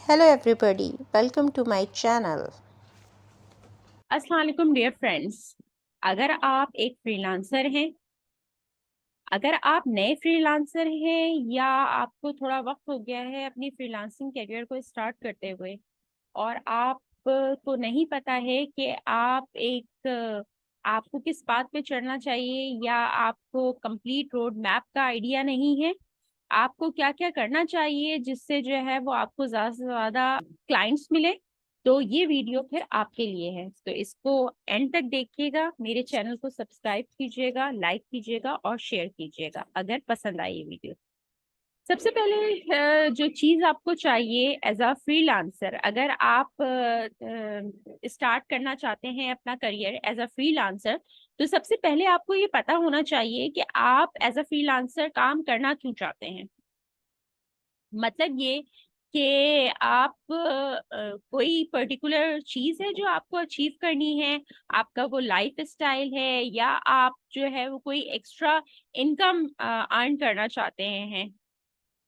Hello everybody, welcome to my channel. अस्सलाम वालेकुम dear friends. अगर आप एक फ्रीलांसर हैं, अगर आप नए फ्रीलांसर हैं या आपको थोड़ा वक्त हो गया है अपनी फ्रीलांसिंग करियर को स्टार्ट करते हुए और आप को नहीं पता है कि आपको किस बात पे चढ़ना चाहिए या आपको कंप्लीट रोड मैप का आइडिया नहीं है, आपको क्या-क्या करना चाहिए जिससे जो है वो आपको ज़्यादा से ज़्यादा क्लाइंट्स मिले, तो ये वीडियो फिर आपके लिए है। तो इसको एंड तक देखिएगा, मेरे चैनल को सब्सक्राइब कीजिएगा, लाइक कीजिएगा और शेयर कीजिएगा अगर पसंद आई ये वीडियो। सबसे पहले जो चीज़ आपको चाहिए एज़ अ फ्रीलांसर, अगर आप स्टार्ट करना चाहते हैं अपना करियर एज़ अ फ्रीलांसर, तो सबसे पहले आपको ये पता होना चाहिए कि आप एज़ अ फ्रीलांसर काम करना क्यों चाहते हैं। मतलब ये कि आप कोई पर्टिकुलर चीज़ है जो आपको अचीव करनी है, आपका वो लाइफ़स्टाइल है या आप जो है वो कोई एक्स्ट्रा इनकम अर्न करना चाहते हैं,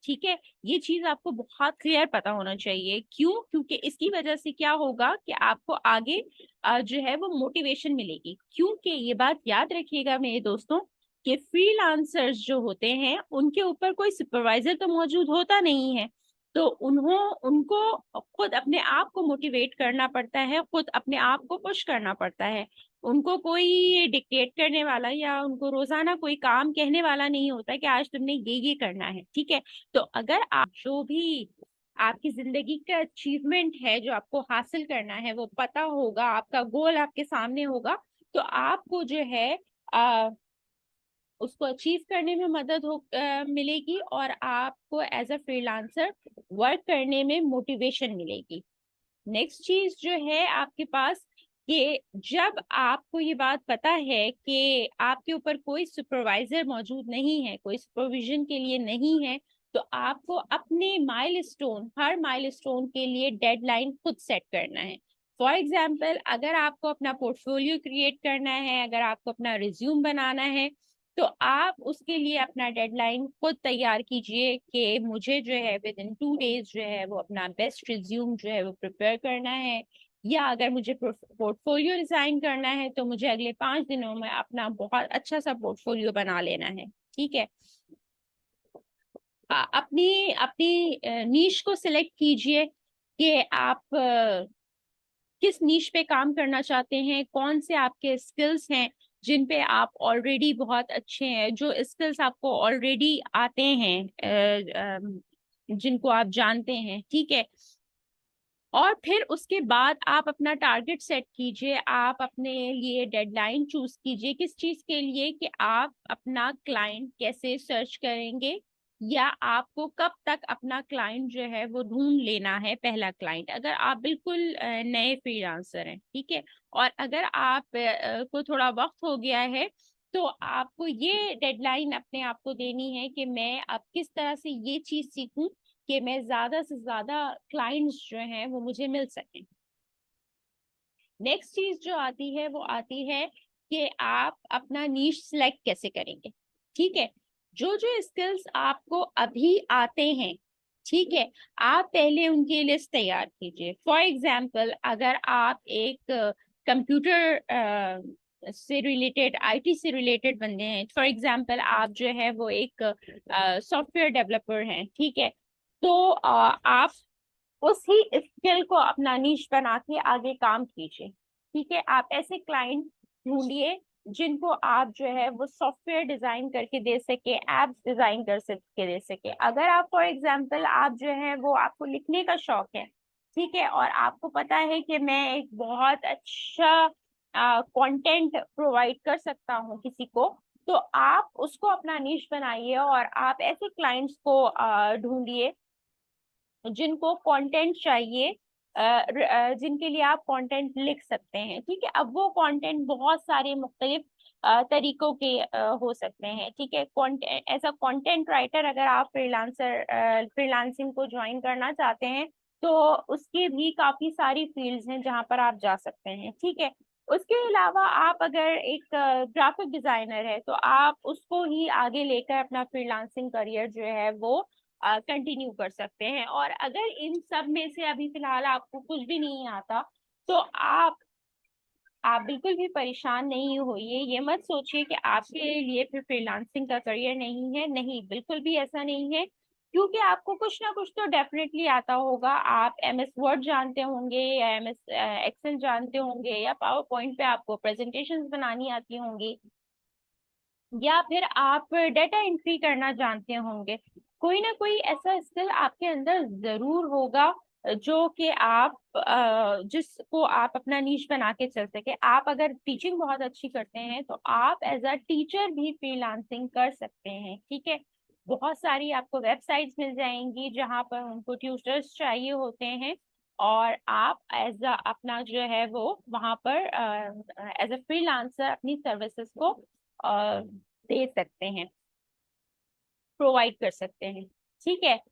ठीक है? ये चीज़ आपको बहुत क्लियर पता होना चाहिए। क्यों? क्योंकि इसकी वजह से क्या होगा कि आपको आगे जो है वो मोटिवेशन मिलेगी। क्योंकि ये बात याद रखिएगा मेरे दोस्तों कि फ्रीलांसर्स जो होते हैं, उनके ऊपर कोई सुपरवाइज़र तो मौजूद होता नहीं है। तो उनको खुद अपने आप को मोटिवेट करना पड़ता है, खुद अपने आप को पुश करना पड़ता है। उनको कोई डिक्टेट करने वाला या उनको रोज़ाना कोई काम कहने वाला नहीं होता कि आज तुमने ये करना है, ठीक है? तो अगर आप जो भी आपकी ज़िंदगी का अचीवमेंट है, जो आपको हासिल करना है, वो पता होगा, आपका गोल आपके सामने होगा, तो आपको जो है अ, उसको अचीव करने में मिलेगी और आपको एज़ अ फ्रीलांसर वर्क करने में मोटिवेशन मिलेगी। नेक्स्ट चीज़ जो है आपके पास कि जब आपको ये बात पता है कि आपके ऊपर कोई सुपरवाइज़र मौजूद नहीं है, कोई सुपरविज़न के लिए नहीं है, तो आपको अपने हर माइलस्टोन के लिए डेडलाइन खुद सेट करना है। फॉर एग्ज़ाम्पल अगर आपको अपना पोर्टफोलियो क्रिएट करना है, अगर आपको अपना रिज़्यूम बनाना है, तो आप उसके लिए अपना डेडलाइन खुद तैयार कीजिए कि मुझे जो है विदिन 2 डेज़ जो है वो अपना बेस्ट रिज़्यूम जो है वो प्रिपेयर करना है या अगर मुझे पोर्टफोलियो डिज़ाइन करना है तो मुझे अगले 5 दिनों में अपना बहुत अच्छा-सा पोर्टफोलियो बना लेना है, ठीक है? अपनी अपनी नीश को सिलेक्ट कीजिए कि आप किस नीश पे काम करना चाहते हैं, कौन से आपके स्किल्स हैं, जिन पे आप ऑलरेडी बहुत अच्छे हैं, जो स्किल्स आपको ऑलरेडी आते हैं जिनको आप जानते हैं, ठीक है? और फिर उसके बाद आप अपना टारगेट सेट कीजिए, आप अपने लिए डेडलाइन चूज़ कीजिए, किस चीज़ के लिए कि आप अपना क्लाइंट कैसे सर्च करेंगे या आपको कब तक अपना क्लाइंट जो है वो ढूँढ लेना है पहला क्लाइंट। अगर आप बिल्कुल नए फ्रीलांसर हैं, ठीक है? और अगर आप को थोड़ा वक़्त हो गया है, तो आपको ये डेडलाइन अपने आप को देनी है कि मैं अब किस तरह से ये चीज़ सीखूँ कि मैं ज़्यादा से ज़्यादा क्लाइंट्स जो हैं वो मुझे मिल सकें। नेक्स्ट चीज़ जो आती है वो आती है कि आप अपना नीश सिलेक्ट कैसे करेंगे, ठीक है? जो-जो स्किल्स आपको अभी आते हैं, ठीक है? आप पहले उनकी लिस्ट तैयार कीजिए। फॉर एग्ज़ाम्पल अगर आप एक कंप्यूटर से रिलेटेड आईटी से रिलेटेड बंदे हैं, फॉर एग्ज़ाम्पल आप जो है वो एक सॉफ्टवेयर डेवलपर हैं, ठीक है? तो आप उसी स्किल को अपना नीश बना के आगे काम कीजिए, ठीक है? आप ऐसे क्लाइंट ढूँढिए जिनको आप जो है वो सॉफ्टवेयर डिज़ाइन करके दे सकें, ऐप्स डिज़ाइन कर के दे सकें। अगर आप फॉर एग्ज़ाम्पल आप जो है वो आपको लिखने का शौक है, ठीक है? और आपको पता है कि मैं एक बहुत अच्छा कंटेंट प्रोवाइड कर सकता हूँ किसी को, तो आप उसको अपना नीश बनाइए और आप ऐसे क्लाइंट्स को ढूँढिए जिनको कंटेंट चाहिए जिनके लिए आप कंटेंट लिख सकते हैं, ठीक है? अब वो कंटेंट बहुत सारे मुख्तलिफ तरीकों के हो सकते हैं, ठीक है? एज़ अ कंटेंट राइटर अगर आप फ्रीलांसिंग को जॉइन करना चाहते हैं, तो उसके भी काफ़ी सारी फ़ील्ड्स हैं जहाँ पर आप जा सकते हैं, ठीक है? उसके अलावा आप अगर एक ग्राफ़िक डिज़ाइनर है, तो आप उसको ही आगे लेकर अपना फ्रीलांसिंग करियर जो है वो कंटिन्यू कर सकते हैं। और अगर इन सब में से अभी फिलहाल आपको कुछ भी नहीं आता, तो आप बिल्कुल भी परेशान नहीं होइए। ये मत सोचिए कि आपके लिए फिर फ्रीलांसिंग का करियर नहीं है, नहीं, बिल्कुल भी ऐसा नहीं है। क्योंकि आपको कुछ ना कुछ तो डेफिनेटली आता होगा। आप एमएस वर्ड जानते होंगे, या एमएस एक्सेल जानते होंगे, या पावर पॉइंट पे आपको प्रेजेंटेशंस बनानी आती होंगी, या फिर आप डेटा एंट्री करना जानते होंगे। कोई ना कोई ऐसा स्किल आपके अंदर जरूर होगा जो कि आप जिसको आप अपना नीश बना के चल सके। आप अगर टीचिंग बहुत अच्छी करते हैं तो आप एज अ टीचर भी फ्रीलांसिंग कर सकते हैं, ठीक है। बहुत सारी आपको वेबसाइट्स मिल जाएंगी जहां पर उनको ट्यूटर्स चाहिए होते हैं, और आप एज अ अपना जो है वो वहां पर एज अ फ्रीलांसर अपनी सर्विसेज को दे सकते हैं, प्रोवाइड कर सकते हैं, ठीक है।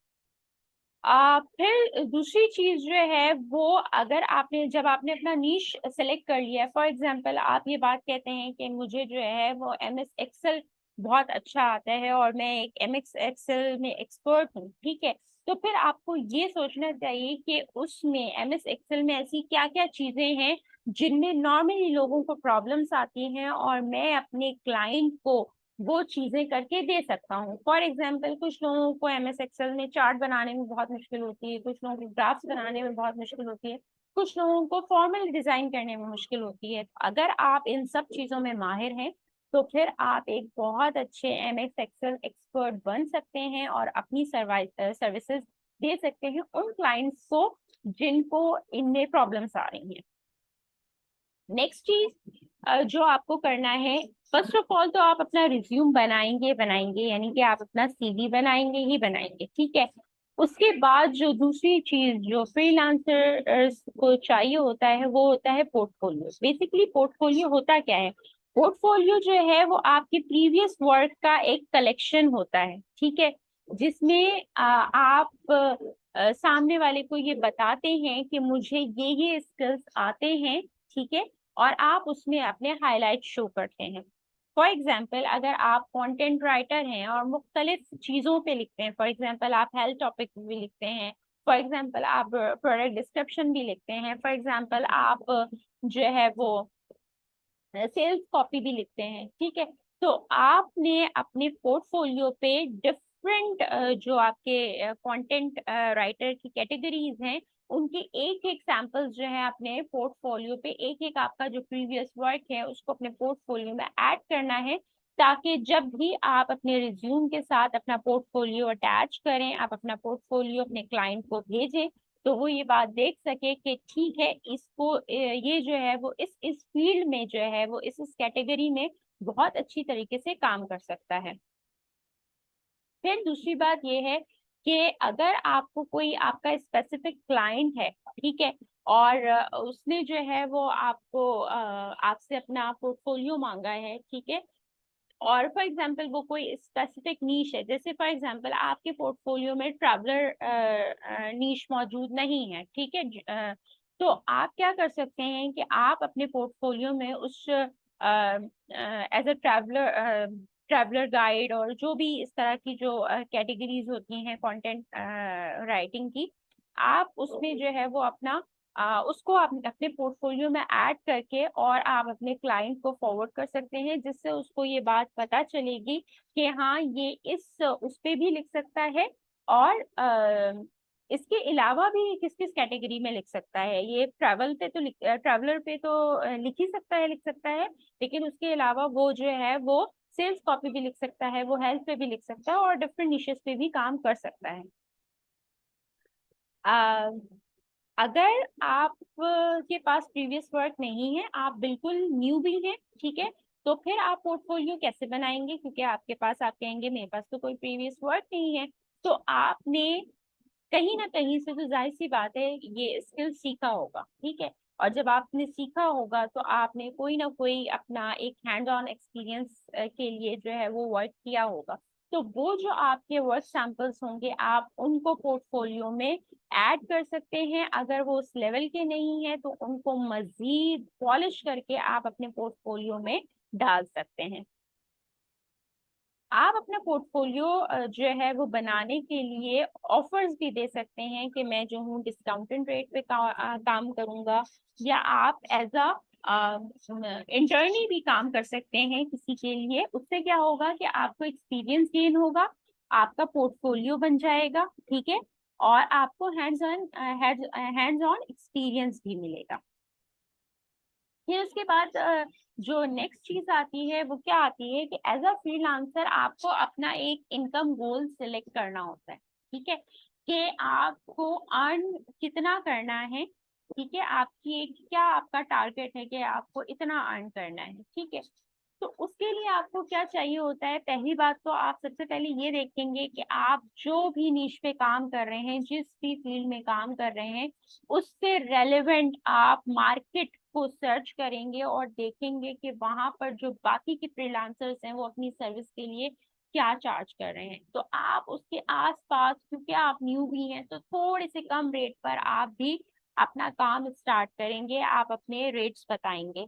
फिर दूसरी चीज जो है वो, अगर आपने जब आपने अपना नीश सेलेक्ट कर लिया है, फॉर एग्जांपल आप ये बात कहते हैं कि मुझे जो है वो एमएस एक्सेल बहुत अच्छा आता है और मैं एक एमएस एक्सेल में एक्सपर्ट हूँ, ठीक है। तो फिर आपको ये सोचना चाहिए कि उसमें एमएस एक्सेल में ऐसी क्या क्या चीजें हैं जिनमें नॉर्मली लोगों को प्रॉब्लम्स आती हैं, और मैं अपने क्लाइंट को वो चीजें करके दे सकता हूँ। फॉर एग्जाम्पल, कुछ लोगों को एमएस एक्सेल में चार्ट बनाने में बहुत मुश्किल होती है, कुछ लोगों को ग्राफ्स बनाने में बहुत मुश्किल होती है, कुछ लोगों को फॉर्मल डिजाइन करने में मुश्किल होती है। अगर आप इन सब चीजों में माहिर हैं तो फिर आप एक बहुत अच्छे एमएस एक्सेल एक्सपर्ट बन सकते हैं और अपनी सर्विसेज दे सकते हैं उन क्लाइंट्स को जिनको इनमें प्रॉब्लम्स आ रही हैं। नेक्स्ट चीज जो आपको करना है, फर्स्ट ऑफ ऑल तो आप अपना रिज्यूम बनाएंगे, यानी कि आप अपना सीवी बनाएंगे ही बनाएंगे, ठीक है। उसके बाद जो दूसरी चीज जो फ्रीलांसर्स को चाहिए होता है वो होता है पोर्टफोलियो। बेसिकली पोर्टफोलियो होता क्या है? पोर्टफोलियो जो है वो आपके प्रीवियस वर्क का एक कलेक्शन होता है, ठीक है, जिसमें आप सामने वाले को ये बताते हैं कि मुझे ये स्किल्स आते हैं, ठीक है, और आप उसमें अपने हाईलाइट शो करते हैं। फॉर एग्जाम्पल, अगर आप कंटेंट राइटर हैं और मुख्तलिफ चीज़ों पे लिखते हैं, फॉर एग्जाम्पल आप हेल्थ टॉपिक भी लिखते हैं, फॉर एग्जाम्पल आप प्रोडक्ट डिस्क्रिप्शन भी लिखते हैं, फॉर एग्जाम्पल आप जो है वो सेल्स कॉपी भी लिखते हैं, ठीक है। तो आपने अपने पोर्टफोलियो पे डिफरेंट जो आपके कंटेंट राइटर की कैटेगरीज हैं उनके एक एक सैंपल्स जो है अपने पोर्टफोलियो पे, एक एक आपका जो प्रीवियस वर्क है उसको अपने पोर्टफोलियो में ऐड करना है, ताकि जब भी आप अपने रिज्यूम के साथ अपना पोर्टफोलियो अटैच करें, आप अपना पोर्टफोलियो अपने क्लाइंट को भेजें, तो वो ये बात देख सके कि ठीक है, इसको ये जो है वो इस फील्ड में जो है वो इस कैटेगरी में बहुत अच्छी तरीके से काम कर सकता है। फिर दूसरी बात ये है कि अगर आपको कोई आपका स्पेसिफिक क्लाइंट है, ठीक है, और उसने जो है वो आपको आपसे अपना पोर्टफोलियो मांगा है, ठीक है, और फॉर एग्जाम्पल वो कोई स्पेसिफिक नीश है, जैसे फॉर एग्जाम्पल आपके पोर्टफोलियो में ट्रैवलर नीश मौजूद नहीं है, ठीक है, तो आप क्या कर सकते हैं कि आप अपने पोर्टफोलियो में उस एज अ ट्रैवलर गाइड और जो भी इस तरह की जो कैटेगरीज होती हैं कंटेंट राइटिंग की, आप उसमें जो है वो अपना उसको आप अपने पोर्टफोलियो में ऐड करके और आप अपने क्लाइंट को फॉरवर्ड कर सकते हैं, जिससे उसको ये बात पता चलेगी कि हाँ, ये इस उस पे भी लिख सकता है, और इसके अलावा भी किस किस कैटेगरी में लिख सकता है। ये ट्रैवलर पे तो लिख सकता है, लेकिन उसके अलावा वो जो है वो सेल्स कॉपी भी लिख सकता है, वो हेल्थ पे भी लिख सकता है, और डिफरेंट निशेस पे भी काम कर सकता है। अगर आप के पास प्रीवियस वर्क नहीं है, आप बिल्कुल न्यू भी हैं, ठीक है, तो फिर आप पोर्टफोलियो कैसे बनाएंगे? क्योंकि आपके पास, आप कहेंगे मेरे पास तो कोई प्रीवियस वर्क नहीं है, तो आपने कहीं ना कहीं से, तो जाहिर सी बात है, ये स्किल सीखा होगा, ठीक है, और जब आपने सीखा होगा तो आपने कोई ना कोई अपना एक हैंड ऑन एक्सपीरियंस के लिए जो है वो वर्क किया होगा। तो वो जो आपके वर्क सैंपल्स होंगे आप उनको पोर्टफोलियो में ऐड कर सकते हैं। अगर वो उस लेवल के नहीं है तो उनको मजीद पॉलिश करके आप अपने पोर्टफोलियो में डाल सकते हैं। आप अपना पोर्टफोलियो जो है वो बनाने के लिए ऑफर्स भी दे सकते हैं कि मैं जो हूँ डिस्काउंटेड रेट पे काम करूंगा, या आप एज अ इंटर्नी भी काम कर सकते हैं किसी के लिए। उससे क्या होगा कि आपको एक्सपीरियंस गेन होगा, आपका पोर्टफोलियो बन जाएगा, ठीक है, और आपको हैंड्स ऑन एक्सपीरियंस भी मिलेगा। फिर उसके बाद जो नेक्स्ट चीज आती है वो क्या आती है कि एज अ फ्रीलांसर आपको अपना एक इनकम गोल सिलेक्ट करना होता है, ठीक है, कि आपको अर्न कितना करना है, ठीक है, आपकी एक क्या आपका टारगेट है कि आपको इतना अर्न करना है, ठीक है। तो उसके लिए आपको क्या चाहिए होता है, पहली बात तो आप सबसे पहले ये देखेंगे कि आप जो भी नीश पे काम कर रहे हैं, जिस भी फील्ड में काम कर रहे हैं, उससे रेलेवेंट आप मार्केट को सर्च करेंगे और देखेंगे कि वहां पर जो बाकी के फ्रीलांसर्स हैं वो अपनी सर्विस के लिए क्या चार्ज कर रहे हैं। तो आप उसके आसपास, क्योंकि आप न्यू भी हैं, तो थोड़े से कम रेट पर आप भी अपना काम स्टार्ट करेंगे, आप अपने रेट्स बताएंगे।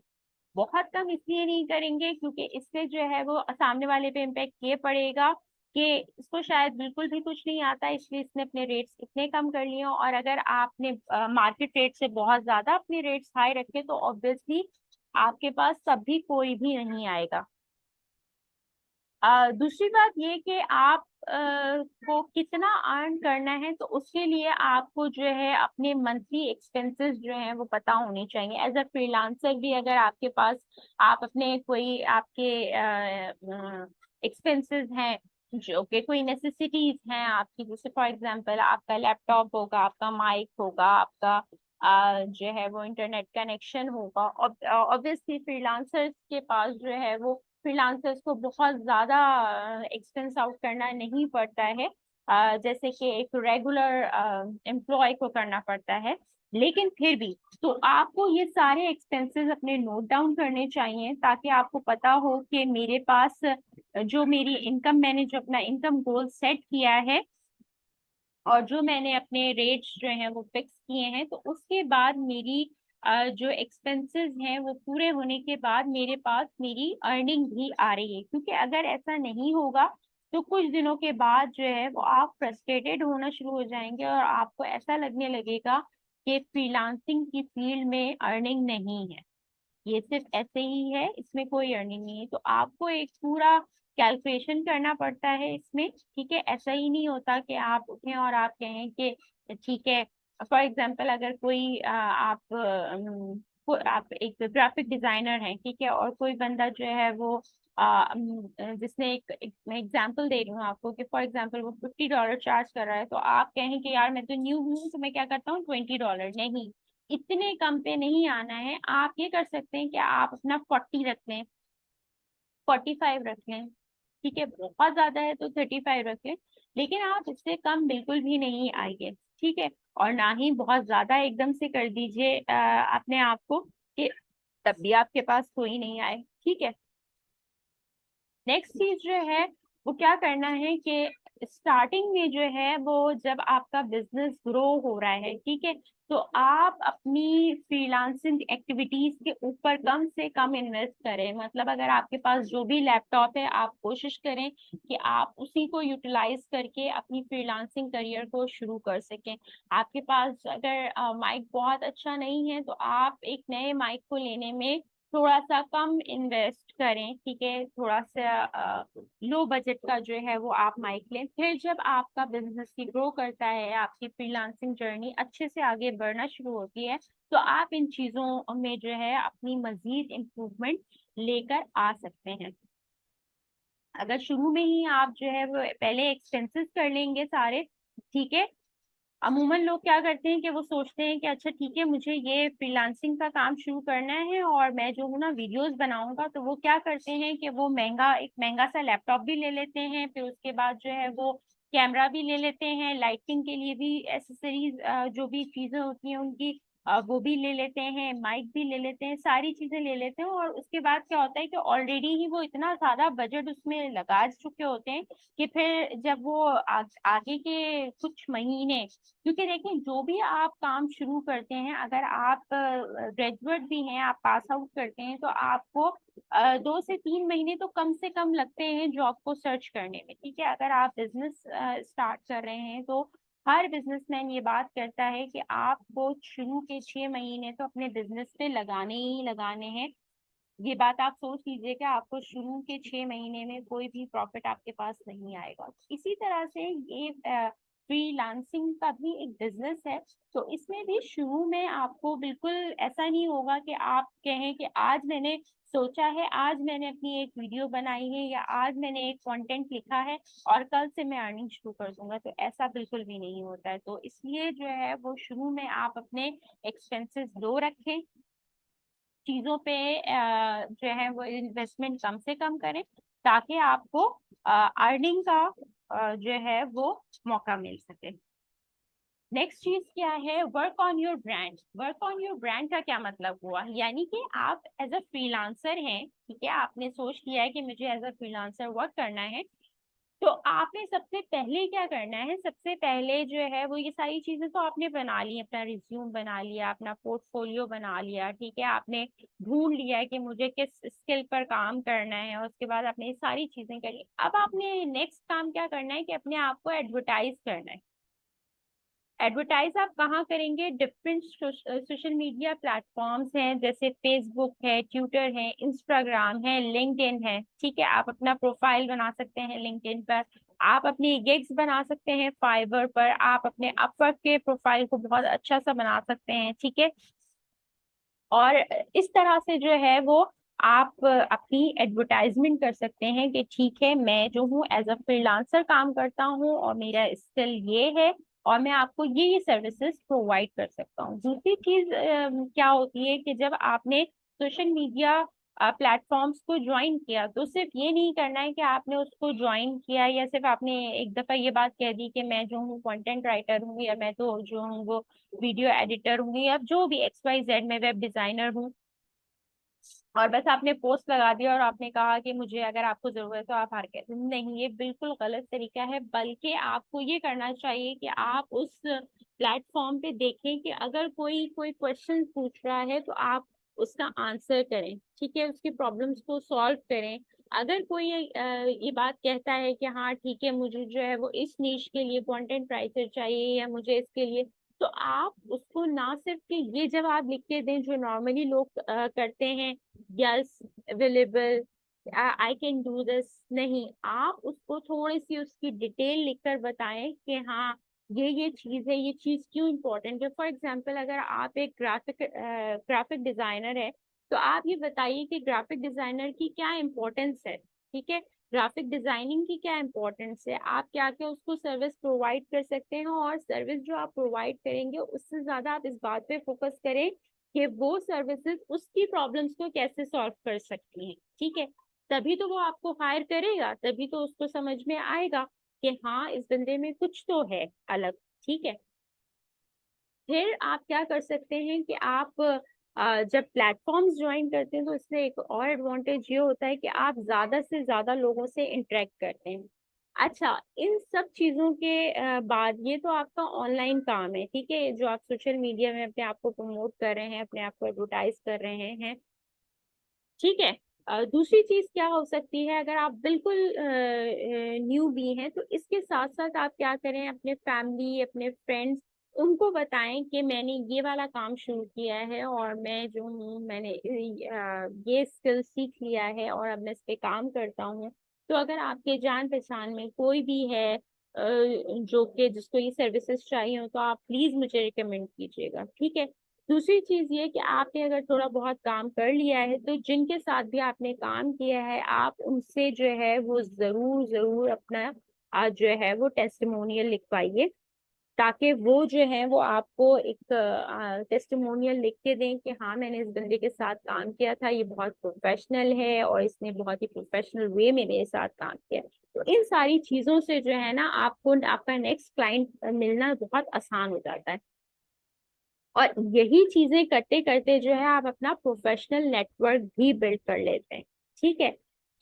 बहुत कम इसलिए नहीं करेंगे क्योंकि इससे जो है वो सामने वाले पे इम्पेक्ट ये पड़ेगा कि इसको शायद बिल्कुल भी कुछ नहीं आता, इसलिए इसने अपने रेट्स इतने कम कर लिए। और अगर आपने मार्केट रेट से बहुत ज्यादा अपने रेट्स हाई रखे तो ऑब्वियसली आपके पास तभी कोई भी नहीं आएगा। दूसरी बात ये कि आप को कितना अर्न करना है, तो उसके लिए आपको जो है अपने मंथली एक्सपेंसेस जो है वो पता होने चाहिए। एज अ फ्रीलांसर भी अगर आपके पास आप अपने कोई आपके एक्सपेंसेस हैं जो कि कोई नेसेसिटीज हैं आपकी, जैसे फॉर एग्जांपल आपका लैपटॉप होगा, आपका माइक होगा, आपका जो है वो इंटरनेट कनेक्शन होगा। ऑब्वियसली फ्रीलांसर्स के पास जो है वो फ्रीलांसर्स को बहुत ज्यादा एक्सपेंस आउट करना नहीं पड़ता है, जैसे कि एक रेगुलर एम्प्लॉय को करना पड़ता है। लेकिन फिर भी तो आपको ये सारे एक्सपेंसेस अपने नोट डाउन करने चाहिए, ताकि आपको पता हो कि मेरे पास जो मेरी इनकम, मैंने जो अपना इनकम गोल सेट किया है और जो मैंने अपने रेट्स जो हैं वो फिक्स किए हैं, तो उसके बाद मेरी जो एक्सपेंसेस हैं वो पूरे होने के बाद मेरे पास मेरी अर्निंग भी आ रही है। क्योंकि अगर ऐसा नहीं होगा तो कुछ दिनों के बाद जो है वो आप फ्रस्ट्रेटेड होना शुरू हो जाएंगे और आपको ऐसा लगने लगेगा कि फ्रीलांसिंग की फील्ड में अर्निंग नहीं है, ये सिर्फ ऐसे ही है, इसमें कोई अर्निंग नहीं है। तो आपको एक पूरा कैलकुलेशन करना पड़ता है इसमें, ठीक है। ऐसा ही नहीं होता कि आप उठें और आप कहें कि ठीक है। फॉर एग्जांपल अगर कोई आप एक ग्राफिक डिजाइनर हैं, ठीक है, और कोई बंदा जो है वो जिसने एक मैं एग्जांपल दे रही हूँ आपको कि फॉर एग्जांपल वो $50 चार्ज कर रहा है, तो आप कहें कि यार मैं तो न्यू हूँ तो मैं क्या करता हूँ $20, नहीं, इतने कम पे नहीं आना है। आप ये कर सकते हैं कि आप अपना 40 रख लें, 45 रख लें, ठीक है, बहुत ज्यादा है तो 35 रख लें, लेकिन आप इससे कम बिल्कुल भी नहीं आएंगे, ठीक है। और ना ही बहुत ज्यादा एकदम से कर दीजिए अपने आप को कि तब भी आपके पास कोई नहीं आए, ठीक है। नेक्स्ट चीज जो है वो क्या करना है कि स्टार्टिंग में जो है वो जब आपका बिजनेस ग्रो हो रहा है, ठीक है, तो आप अपनी फ्रीलांसिंग एक्टिविटीज के ऊपर कम से कम इन्वेस्ट करें। मतलब अगर आपके पास जो भी लैपटॉप है, आप कोशिश करें कि आप उसी को यूटिलाइज करके अपनी फ्रीलांसिंग करियर को शुरू कर सकें। आपके पास अगर माइक बहुत अच्छा नहीं है तो आप एक नए माइक को लेने में थोड़ा सा कम इन्वेस्ट करें, ठीक है, थोड़ा सा लो बजट का जो है वो आप माइक लें। फिर जब आपका बिजनेस की ग्रो करता है, आपकी फ्रीलांसिंग जर्नी अच्छे से आगे बढ़ना शुरू होती है, तो आप इन चीजों में जो है अपनी मजीद इम्प्रूवमेंट लेकर आ सकते हैं। अगर शुरू में ही आप जो है वो पहले एक्सपेंसेस कर लेंगे सारे, ठीक है, अमूमन लोग क्या करते हैं कि वो सोचते हैं कि अच्छा ठीक है मुझे ये फ्रीलांसिंग का काम शुरू करना है और मैं जो हूँ ना वीडियोस बनाऊंगा, तो वो क्या करते हैं कि वो एक महंगा सा लैपटॉप भी ले लेते हैं, फिर उसके बाद जो है वो कैमरा भी ले लेते हैं, लाइटिंग के लिए भी एसेसरीज जो भी चीजें होती हैं उनकी वो भी ले लेते हैं, माइक भी ले लेते हैं, सारी चीजें ले लेते हैं। और उसके बाद क्या होता है कि ऑलरेडी ही वो इतना ज्यादा बजट उसमें लगा चुके होते हैं कि फिर जब वो आगे के कुछ महीने, क्योंकि देखिए जो भी आप काम शुरू करते हैं, अगर आप ग्रेजुएट भी हैं, आप पास आउट करते हैं, तो आपको 2 से 3 महीने तो कम से कम लगते हैं जॉब को सर्च करने में। ठीक है, अगर आप बिजनेस स्टार्ट कर रहे हैं तो हर बिजनेसमैन ये बात करता है कि आपको शुरू के 6 महीने तो अपने बिजनेस पे लगाने ही लगाने हैं। ये बात आप सोच लीजिए कि आपको शुरू के 6 महीने में कोई भी प्रॉफिट आपके पास नहीं आएगा। इसी तरह से ये फ्रीलांसिंग का भी एक बिजनेस है। तो इसमें भी शुरू में आपको बिल्कुल ऐसा नहीं होगा कि आप कहें कि आज मैंने सोचा है, आज मैंने अपनी एक वीडियो बनाई है, या आज मैंने एक कंटेंट लिखा है और कल से मैं अर्निंग शुरू कर दूंगा। तो ऐसा बिल्कुल भी नहीं होता है। तो इसलिए जो है वो शुरू में आप अपने एक्सपेंसेस लो रखें, चीजों पे जो है वो इन्वेस्टमेंट कम से कम करें, ताकि आपको अर्निंग का जो है वो मौका मिल सके। नेक्स्ट चीज क्या है, work on your brand. Work on your brand का क्या मतलब हुआ, यानी कि आप एज अ फ्रीलांसर हैं, ठीक है, आपने सोच लिया है कि मुझे एज अ फ्रीलांसर वर्क करना है। तो आपने सबसे पहले क्या करना है, सबसे पहले जो है वो ये सारी चीजें तो आपने बना ली, अपना रिज्यूम बना लिया, अपना पोर्टफोलियो बना लिया, ठीक है, आपने ढूंढ लिया है कि मुझे किस स्किल पर काम करना है, और उसके बाद आपने ये सारी चीजें करी। अब आपने नेक्स्ट काम क्या करना है कि अपने आप को एडवर्टाइज करना है। एडवर्टाइज आप कहाँ करेंगे, डिफरेंट सोशल मीडिया प्लेटफॉर्म्स हैं, जैसे फेसबुक है, ट्विटर है, इंस्टाग्राम है, लिंक्डइन है। ठीक है, आप अपना प्रोफाइल बना सकते हैं लिंक्डइन पर, आप अपनी गिग्स बना सकते हैं फाइवर पर, आप अपने अपवर्क के प्रोफाइल को बहुत अच्छा सा बना सकते हैं। ठीक है, और इस तरह से जो है वो आप अपनी एडवर्टाइजमेंट कर सकते हैं कि ठीक है, मैं जो हूँ एज अ फ्रीलांसर काम करता हूँ और मेरा स्किल ये है, और मैं आपको ये सर्विसेज प्रोवाइड कर सकता हूँ। दूसरी चीज क्या होती है कि जब आपने सोशल मीडिया प्लेटफॉर्म्स को ज्वाइन किया, तो सिर्फ ये नहीं करना है कि आपने उसको ज्वाइन किया या सिर्फ आपने एक दफा ये बात कह दी कि मैं जो हूँ कंटेंट राइटर हूँ, या मैं तो जो हूँ वो वीडियो एडिटर हूँ, या जो भी XYZ में वेब डिजाइनर हूँ, और बस आपने पोस्ट लगा दिया और आपने कहा कि मुझे अगर आपको जरूरत है तो आप हार के। नहीं, ये बिल्कुल गलत तरीका है। बल्कि आपको ये करना चाहिए कि आप उस प्लेटफॉर्म पे देखें कि अगर कोई कोई क्वेश्चन पूछ रहा है तो आप उसका आंसर करें, ठीक है, उसकी प्रॉब्लम्स को सॉल्व करें। अगर कोई ये बात कहता है कि हाँ ठीक है, मुझे जो है वो इस नीश के लिए कंटेंट राइटर चाहिए, या मुझे इसके लिए, तो आप उसको ना सिर्फ कि ये जब आप लिख के दें जो नॉर्मली लोग करते हैं, yes available, I can do this, नहीं, आप उसको थोड़ी सी उसकी डिटेल लिखकर बताएं कि हाँ ये चीज है, ये चीज क्यों इम्पोर्टेंट है। फॉर एग्जांपल, अगर आप एक ग्राफिक डिजाइनर है, तो आप ये बताइए कि ग्राफिक डिजाइनर की क्या इम्पोर्टेंस है। ठीक है, ग्राफिक डिजाइनिंग की क्या इम्पोर्टेंस है, आप क्या क्या उसको सर्विस प्रोवाइड कर सकते हैं, और सर्विस जो आप प्रोवाइड करेंगे उससे ज्यादा आप इस बात पे फोकस करें कि वो सर्विसेज उसकी प्रॉब्लम्स को कैसे सॉल्व कर सकती हैं। ठीक है, तभी तो वो आपको हायर करेगा, तभी तो उसको समझ में आएगा कि हाँ इस बंदे में कुछ तो है अलग। ठीक है, फिर आप क्या कर सकते हैं कि आप जब प्लेटफॉर्म्स ज्वाइन करते हैं तो इससे एक और एडवांटेज ये होता है कि आप ज्यादा से ज्यादा लोगों से इंटरेक्ट करते हैं। अच्छा, इन सब चीजों के बाद ये तो आपका ऑनलाइन काम है, ठीक है, जो आप सोशल मीडिया में अपने आप को प्रमोट कर रहे हैं, अपने आप को एडवर्टाइज कर रहे हैं। ठीक है, दूसरी चीज क्या हो सकती है, अगर आप बिल्कुल न्यू भी हैं, तो इसके साथ साथ आप क्या करें, अपने फैमिली, अपने फ्रेंड्स, उनको बताएं कि मैंने ये वाला काम शुरू किया है, और मैं जो हूँ मैंने ये स्किल सीख लिया है और अब मैं इस पे काम करता हूँ। तो अगर आपके जान पहचान में कोई भी है जो कि जिसको ये सर्विसेज चाहिए हो, तो आप प्लीज मुझे रिकमेंड कीजिएगा। ठीक है, दूसरी चीज ये कि आपने अगर थोड़ा बहुत काम कर लिया है, तो जिनके साथ भी आपने काम किया है, आप उनसे जो है वो जरूर जरूर अपना जो है वो टेस्टिमोनियल लिखवाइए, ताकि वो जो है वो आपको एक टेस्टिमोनियल लिख के दें कि हाँ मैंने इस बंदे के साथ काम किया था, ये बहुत प्रोफेशनल है और इसने बहुत ही प्रोफेशनल वे में मेरे साथ काम किया। तो इन सारी चीजों से जो है ना, आपको आपका नेक्स्ट क्लाइंट मिलना बहुत आसान हो जाता है। और यही चीजें करते करते जो है आप अपना प्रोफेशनल नेटवर्क भी बिल्ड कर लेते हैं। ठीक है,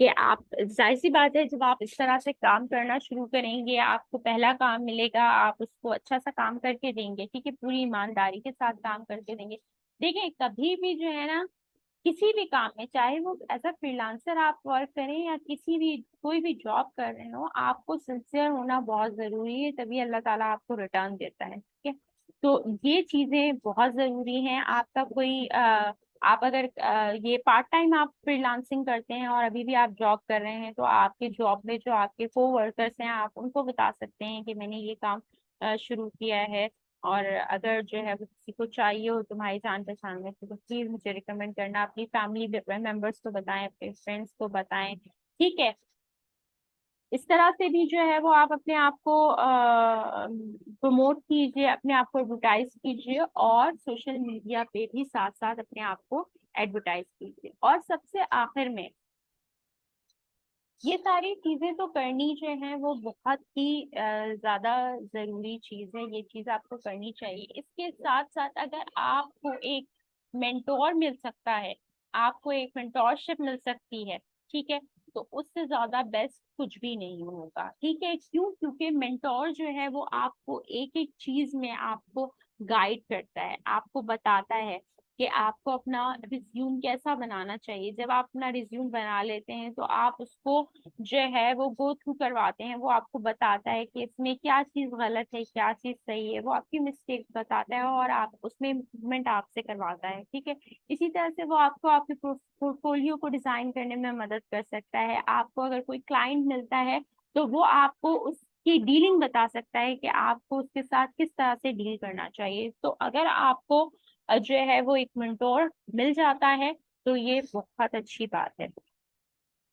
कि आप, जाहिर सी बात है, जब आप इस तरह से काम करना शुरू करेंगे, आपको पहला काम मिलेगा, आप उसको अच्छा सा काम करके देंगे, ठीक है, पूरी ईमानदारी के साथ काम करके देंगे। देखिए, कभी भी जो है ना, किसी भी काम में, चाहे वो एज अ फ्रीलांसर आप वर्क करें या किसी भी कोई भी जॉब कर रहे हो, आपको सिंसियर होना बहुत जरूरी है, तभी अल्लाह ताला आपको रिटर्न देता है। ठीक है, तो ये चीजें बहुत जरूरी हैं। आपका कोई आप अगर ये पार्ट टाइम आप फ्रीलांसिंग करते हैं और अभी भी आप जॉब कर रहे हैं, तो आपके जॉब में जो आपके को वर्कर्स हैं, आप उनको बता सकते हैं कि मैंने ये काम शुरू किया है, और अगर जो है वो किसी को चाहिए हो तुम्हारी जान पहचान में, तो प्लीज मुझे रिकमेंड करना। अपनी फैमिली मेंबर्स को बताएं, अपने फ्रेंड्स को बताएं। ठीक है, इस तरह से भी जो है वो आप अपने आप को प्रमोट कीजिए, अपने आप को एडवर्टाइज कीजिए, और सोशल मीडिया पे भी साथ साथ अपने आप को एडवर्टाइज कीजिए। और सबसे आखिर में, ये सारी चीजें तो करनी जो है वो बहुत ही ज्यादा जरूरी चीज है, ये चीज आपको करनी चाहिए। इसके साथ साथ अगर आपको एक मेंटोर मिल सकता है, आपको एक मेंटोरशिप मिल सकती है, ठीक है, तो उससे ज्यादा बेस्ट कुछ भी नहीं होगा। ठीक है, क्यों? क्योंकि मेंटोर जो है वो आपको एक एक चीज में आपको गाइड करता है, आपको बताता है कि आपको अपना रिज्यूम कैसा बनाना चाहिए। जब आप अपना रिज्यूम बना लेते हैं, तो आप उसको जो है वो गो थ्रू करवाते हैं, वो आपको बताता है कि इसमें क्या चीज गलत है, क्या चीज सही है, वो आपकी मिस्टेक बताता है और आप उसमें इम्प्रूवमेंट आपसे करवाता है। ठीक है, इसी तरह से वो आपको आपके पोर्टफोलियो को डिजाइन करने में मदद कर सकता है। आपको अगर कोई क्लाइंट मिलता है, तो वो आपको उसकी डीलिंग बता सकता है कि आपको उसके साथ किस तरह से डील करना चाहिए। तो अगर आपको जो है वो एक मेंटोर मिल जाता है, तो ये बहुत अच्छी बात है।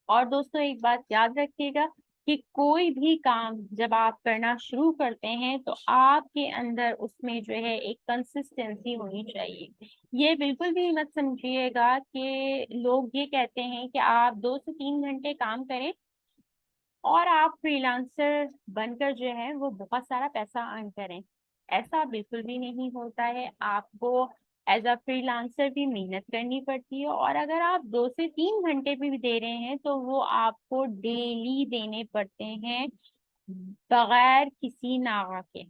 और दोस्तों, एक बात याद रखिएगा कि कोई भी काम जब आप करना शुरू करते हैं, तो आपके अंदर उसमें जो है एक कंसिस्टेंसी होनी चाहिए। ये बिल्कुल भी मत समझिएगा कि लोग ये कहते हैं कि आप 2 से 3 घंटे काम करें और आप फ्रीलांसर बनकर जो है वो बहुत सारा पैसा अर्न करें। ऐसा बिल्कुल भी नहीं होता है। आपको एज अ फ्रीलांसर भी मेहनत करनी पड़ती है, और अगर आप 2 से 3 घंटे भी दे रहे हैं, तो वो आपको डेली देने पड़ते हैं, बगैर किसी नागा के।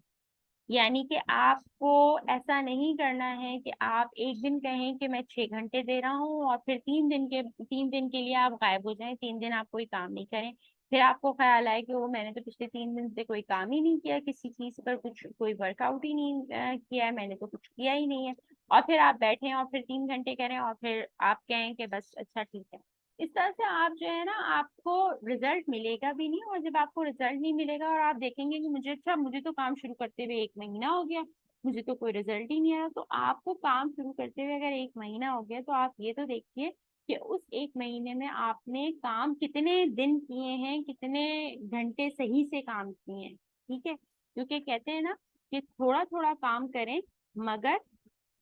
यानी कि आपको ऐसा नहीं करना है कि आप एक दिन कहें कि मैं 6 घंटे दे रहा हूँ, और फिर 3 दिन के लिए आप गायब हो जाएं, 3 दिन आप कोई काम नहीं करें। फिर आपको ख्याल आए कि वो मैंने तो पिछले 3 दिन से कोई काम ही नहीं किया, किसी चीज पर कुछ कोई वर्कआउट ही नहीं किया है, मैंने तो कुछ किया ही नहीं है। और फिर आप बैठे और फिर 3 घंटे करें, और फिर आप कहें कि बस अच्छा ठीक है। इस तरह से आप जो है ना, आपको रिजल्ट मिलेगा भी नहीं। और जब आपको रिजल्ट नहीं मिलेगा और आप देखेंगे कि मुझे तो काम शुरू करते हुए 1 महीना हो गया, मुझे तो कोई रिजल्ट ही नहीं आया, तो आपको काम शुरू करते हुए अगर 1 महीना हो गया, तो आप ये तो देखिए कि उस 1 महीने में आपने काम कितने दिन किए हैं, कितने घंटे सही से काम किए हैं। ठीक है, क्योंकि कहते हैं ना कि थोड़ा थोड़ा काम करें, मगर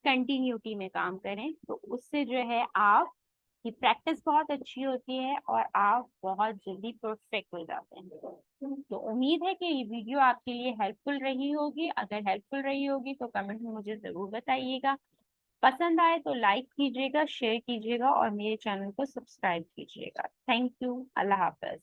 कंटिन्यूटी में काम करें, तो उससे जो है आप की प्रैक्टिस बहुत अच्छी होती है और आप बहुत जल्दी परफेक्ट हो जाते हैं। तो उम्मीद है कि ये वीडियो आपके लिए हेल्पफुल रही होगी। अगर हेल्पफुल रही होगी तो कमेंट में मुझे जरूर बताइएगा। पसंद आए तो लाइक कीजिएगा, शेयर कीजिएगा और मेरे चैनल को सब्सक्राइब कीजिएगा। Thank you. Allah Hafiz.